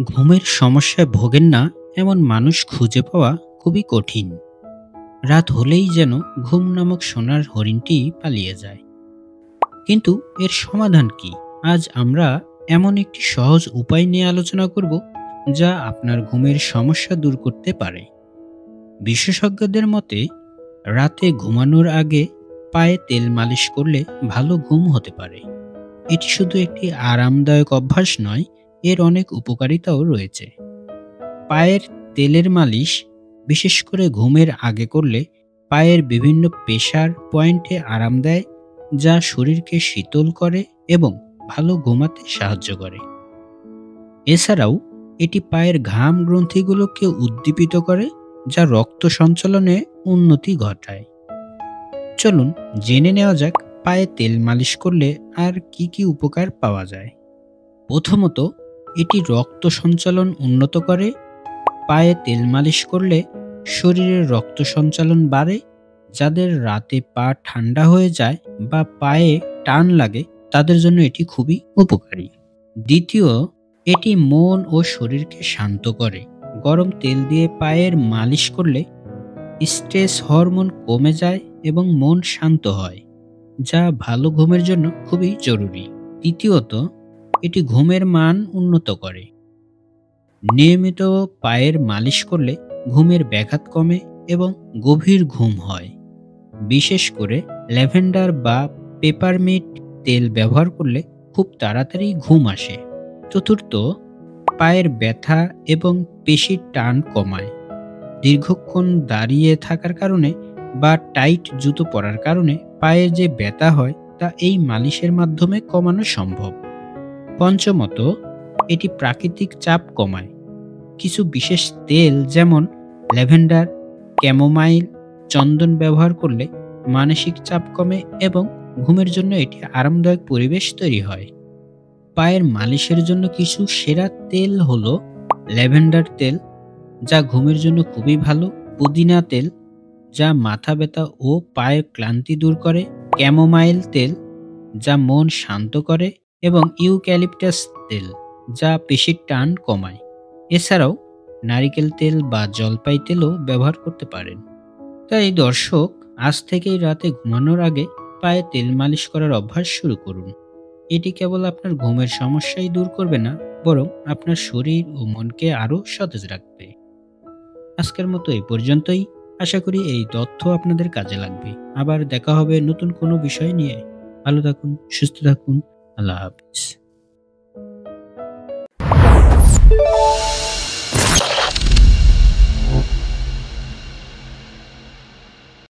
ঘুমের সমস্যায় ভোগেন না এমন মানুষ খুঁজে পাওয়া খুবই কঠিন। রাত হলেই যেন ঘুম নামক সোনার হরিণটি পালিয়ে যায়। কিন্তু এর সমাধান কি? আজ আমরা এমন একটি সহজ উপায় নিয়ে আলোচনা করব, যা আপনার ঘুমের সমস্যা দূর করতে পারে। বিশেষজ্ঞদের মতে রাতে ঘুমানোর আগে পায়ে তেল মালিশ করলে ভালো ঘুম হতে পারে। এটি শুধু একটি আরামদায়ক অভ্যাস নয়, এর অনেক উপকারিতাও রয়েছে। পায়ের তেলের মালিশ বিশেষ করে ঘুমের আগে করলে পায়ের বিভিন্ন পেশার পয়েন্টে আরাম দেয়, যা শরীরকে শীতল করে এবং ভালো ঘুমাতে সাহায্য করে। এছাড়াও এটি পায়ের ঘাম গ্রন্থিগুলোকে উদ্দীপিত করে, যা রক্ত সঞ্চালনে উন্নতি ঘটায়। চলুন জেনে নেওয়া যাক পায়ে তেল মালিশ করলে আর কি কি উপকার পাওয়া যায়। প্রথমত, এটি রক্ত সঞ্চালন উন্নত করে। পায়ে তেল মালিশ করলে শরীরের রক্ত সঞ্চালন বাড়ে। যাদের রাতে পা ঠান্ডা হয়ে যায় বা পায়ে টান লাগে, তাদের জন্য এটি খুবই উপকারী। দ্বিতীয়, এটি মন ও শরীরকে শান্ত করে। গরম তেল দিয়ে পায়ের মালিশ করলে স্ট্রেস হরমোন কমে যায় এবং মন শান্ত হয়, যা ভালো ঘুমের জন্য খুবই জরুরি। তৃতীয়ত, এটি ঘুমের মান উন্নত করে। নিয়মিত পায়ের মালিশ করলে ঘুমের ব্যাঘাত কমে এবং গভীর ঘুম হয়। বিশেষ করে ল্যাভেন্ডার বা পেপারমিন্ট তেল ব্যবহার করলে খুব তাড়াতাড়ি ঘুম আসে। চতুর্থ, পায়ের ব্যথা এবং পেশির টান কমায়। দীর্ঘক্ষণ দাঁড়িয়ে থাকার কারণে বা টাইট জুতো পরার কারণে পায়ের যে ব্যথা হয়, তা এই মালিশের মাধ্যমে কমানো সম্ভব। পঞ্চমত, এটি প্রাকৃতিক চাপ কমায়। কিছু বিশেষ তেল যেমন ল্যাভেন্ডার, ক্যামোমাইল, চন্দন ব্যবহার করলে মানসিক চাপ কমে এবং ঘুমের জন্য এটি আরামদায়ক পরিবেশ তৈরি হয়। পায়ের মালিশের জন্য কিছু সেরা তেল হলো ল্যাভেন্ডার তেল, যা ঘুমের জন্য খুবই ভালো। পুদিনা তেল, যা মাথা ব্যথা ও পায়ের ক্লান্তি দূর করে। ক্যামোমাইল তেল, যা মন শান্ত করে। এবং ইউক্যালিপটাস তেল, যা পেশির টান কমায়। এছাড়াও নারিকেল তেল বা জলপাই তেলও ব্যবহার করতে পারেন। তাই দর্শক, আজ থেকেই রাতে ঘুমানোর আগে পায়ে তেল মালিশ করার অভ্যাস শুরু করুন। এটি কেবল আপনার ঘুমের সমস্যাই দূর করবে না, বরং আপনার শরীর ও মনকে আরও সতেজ রাখবে। আজকের মতো এই পর্যন্তই। আশা করি এই তথ্য আপনাদের কাজে লাগবে। আবার দেখা হবে নতুন কোনো বিষয় নিয়ে। ভালো থাকুন, সুস্থ থাকুন। আল্লাহ হাফিজ।